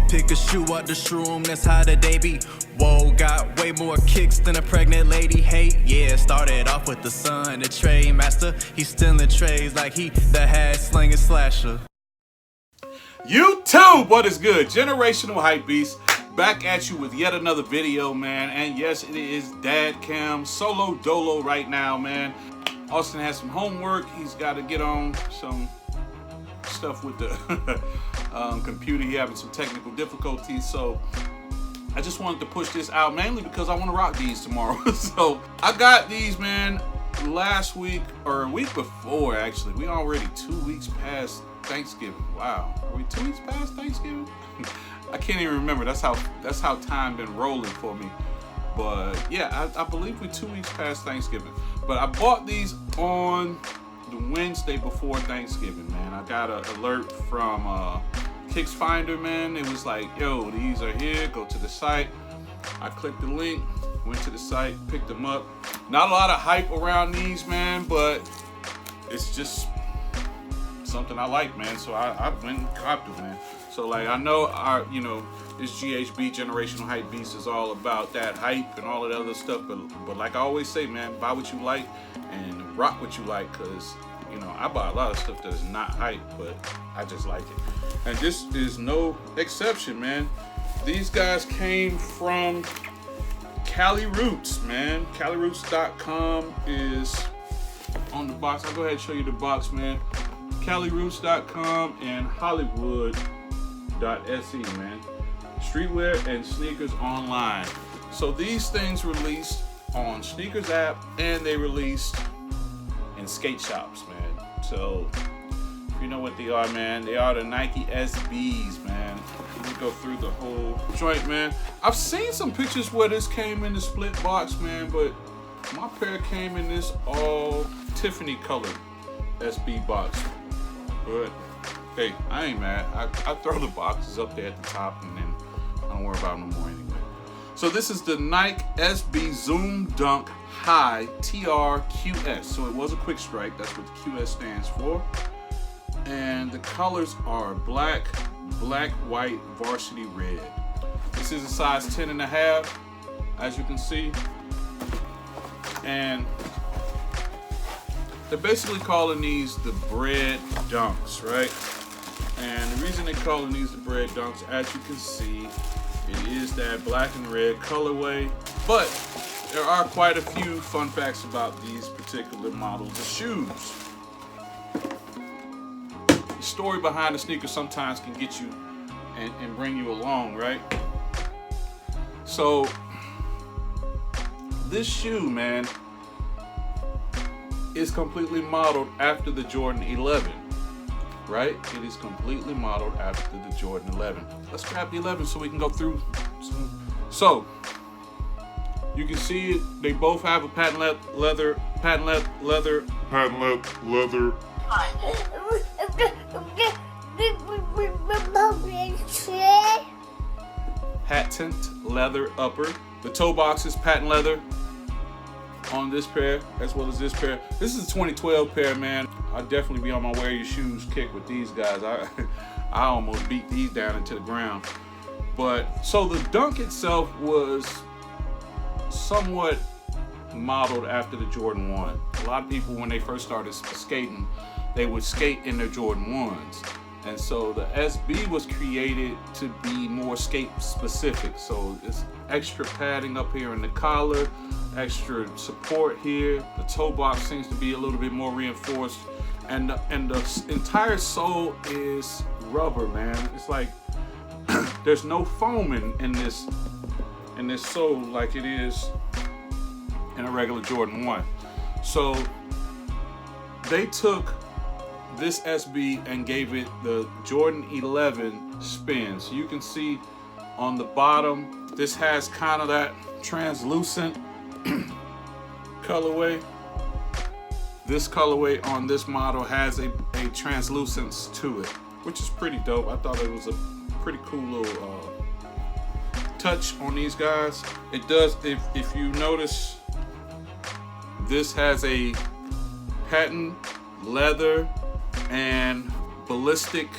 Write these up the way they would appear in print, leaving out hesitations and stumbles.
Pick a shoe out the shroom, that's how the day be. Whoa, got way more kicks than a pregnant lady. Hey, yeah, started off with the son, the trade master. He's stealing trays like he the hat slinging slasher. YouTube, what is good? Generational Hype Beast back at you with yet another video, man. And yes, it is Dad Cam solo dolo right now, man. Austin has some homework. He's got to get on some stuff with the computer. He having some technical difficulties, so I just wanted to push this out mainly because I want to rock these tomorrow. So I got these, man, last week or a week before, actually. We already 2 weeks past Thanksgiving. Wow, are we 2 weeks past Thanksgiving? I can't even remember. That's how time been rolling for me. But yeah, I believe we're 2 weeks past Thanksgiving. But I bought these on the Wednesday before Thanksgiving, man. I got an alert from Kicks Finder, man. It was like, yo, these are here. Go to the site. I clicked the link, went to the site, picked them up. Not a lot of hype around these, man, but it's just something I like, man. So I went and copped it, man. So like, I know this GHB Generational Hype Beast is all about that hype and all of that other stuff, but like I always say, man, buy what you like and rock what you like, because I buy a lot of stuff that is not hype, but I just like it. And this is no exception, man. These guys came from Cali Roots, man. CaliRoots.com is on the box. I'll go ahead and show you the box, man. CaliRoots.com and Hollywood.se, man. Streetwear and sneakers online. So these things released on Sneakers app, and they released in skate shops, man. So if you know what they are, man, they are the Nike SBs, man. Let me go through the whole joint, man. I've seen some pictures where this came in the split box, man, but my pair came in this all Tiffany colored SB box. But hey, I ain't mad. I throw the boxes up there at the top, and then I don't worry about them no more anyway. So this is the Nike SB Zoom Dunk High TRQS. So it was a quick strike. That's what the QS stands for. And the colors are black, white, varsity red. This is a size 10.5, as you can see. And they're basically calling these the Bred Dunks, right? And the reason they're calling these the Bred Dunks, as you can see, it is that black and red colorway. But there are quite a few fun facts about these particular models of shoes. The story behind the sneaker sometimes can get you and bring you along, right? So this shoe, man, is completely modeled after the Jordan 11, right? It is completely modeled after the Jordan 11. Let's grab the 11 so we can go through some. So you can see it. They both have a patent leather. Patent leather upper. The toe box is patent leather on this pair as well as this pair. This is a 2012 pair, man. I'll definitely be on my wear your shoes kick with these guys. I almost beat these down into the ground. But so the Dunk itself was somewhat modeled after the Jordan 1. A lot of people, when they first started skating, they would skate in their Jordan 1s. And so the SB was created to be more skate specific. So it's extra padding up here in the collar, extra support here. The toe box seems to be a little bit more reinforced. And the entire sole is rubber, man. It's like there's no foam in this sole like it is in a regular Jordan 1. So they took this SB and gave it the Jordan 11 spin. So you can see on the bottom, this has kind of that translucent colorway. This colorway on this model has a translucence to it, which is pretty dope. I thought it was a pretty cool little touch on these guys. It does, if you notice, this has a patent leather and ballistic,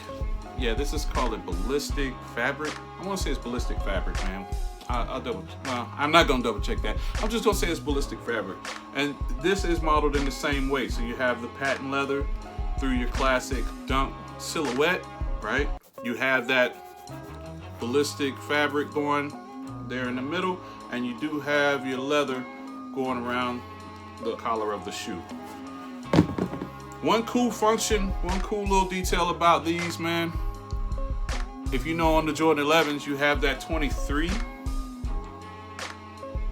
Yeah, this is called a ballistic fabric. I want to say it's ballistic fabric, man. I'm not gonna double check that. I'm just gonna say it's ballistic fabric. And this is modeled in the same way. So you have the patent leather through your classic Dunk silhouette, right? You have that ballistic fabric going there in the middle, and you do have your leather going around the collar of the shoe. One cool function, one cool little detail about these, man. If you know on the Jordan 11s, you have that 23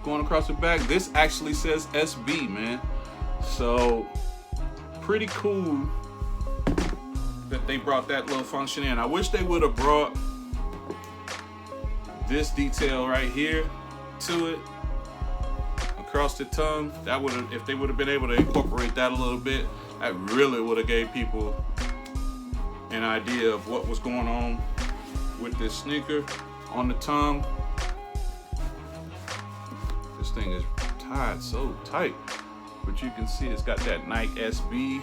going across the back. This actually says SB, man. So pretty cool that they brought that little function in. I wish they would have brought this detail right here to it across the tongue. That would have, if they would have been able to incorporate that a little bit, that really would have gave people an idea of what was going on with this sneaker on the tongue. This thing is tied so tight, but you can see it's got that Nike SB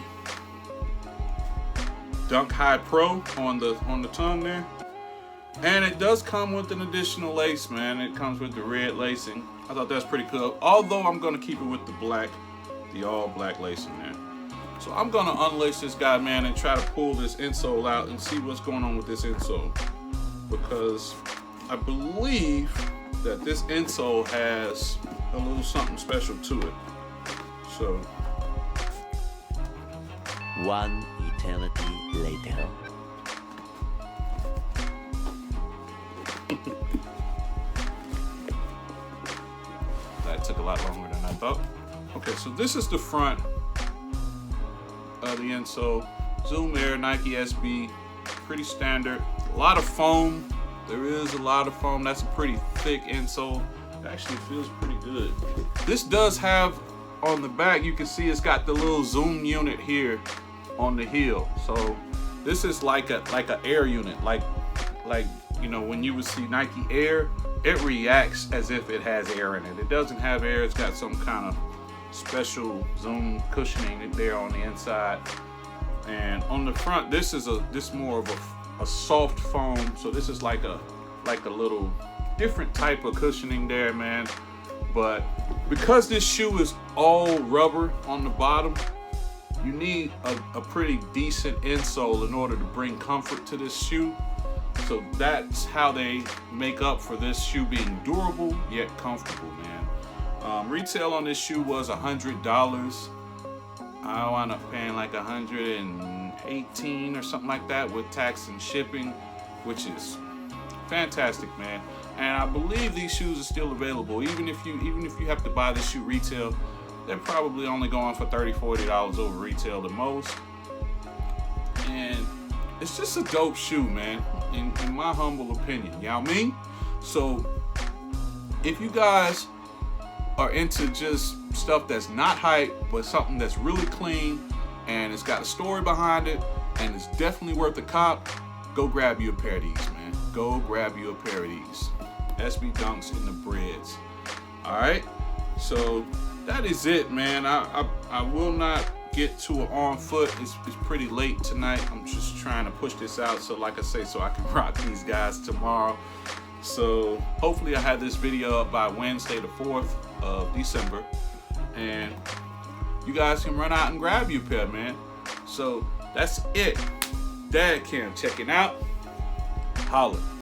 Dunk High Pro on the tongue there. And it does come with an additional lace, man. It comes with the red lacing. I thought that's pretty cool. Although I'm gonna keep it with the black, the all black lacing there. So I'm gonna unlace this guy, man, and try to pull this insole out and see what's going on with this insole. Because I believe that this insole has a little something special to it. So. One eternity later. That took a lot longer than I thought. Okay, so this is the front of the insole. Zoom Air Nike SB, pretty standard. A lot of foam. There is a lot of foam. That's a pretty thick insole. It actually feels pretty good. This does have on the back, you can see it's got the little zoom unit here on the heel. So this is like a air unit, like you know when you would see Nike Air, it reacts as if it has air in it. It doesn't have air. It's got some kind of special zoom cushioning there on the inside. And on the front, this is more of a soft foam. So this is like a little different type of cushioning there, man. But because this shoe is all rubber on the bottom, you need a pretty decent insole in order to bring comfort to this shoe. So that's how they make up for this shoe being durable yet comfortable, man. Retail on this shoe was $100. I wound up paying like $118 or something like that with tax and shipping, which is fantastic, man. And I believe these shoes are still available. Even if you have to buy this shoe retail, they're probably only going for $30-$40 over retail the most. And it's just a dope shoe, man, in my humble opinion. You know what I mean? So if you guys are into just stuff that's not hype, but something that's really clean and it's got a story behind it and it's definitely worth a cop, go grab you a pair of these, man. Go grab you a pair of these. SB Dunks in the Breds. All right, so that is it, man. I will not get to it on foot. It's pretty late tonight. I'm just trying to push this out, so like I say, so I can rock these guys tomorrow. So hopefully I have this video up by Wednesday the 4th of December, and you guys can run out and grab you a pair, man. So that's it. Dad Cam checking out. Holla.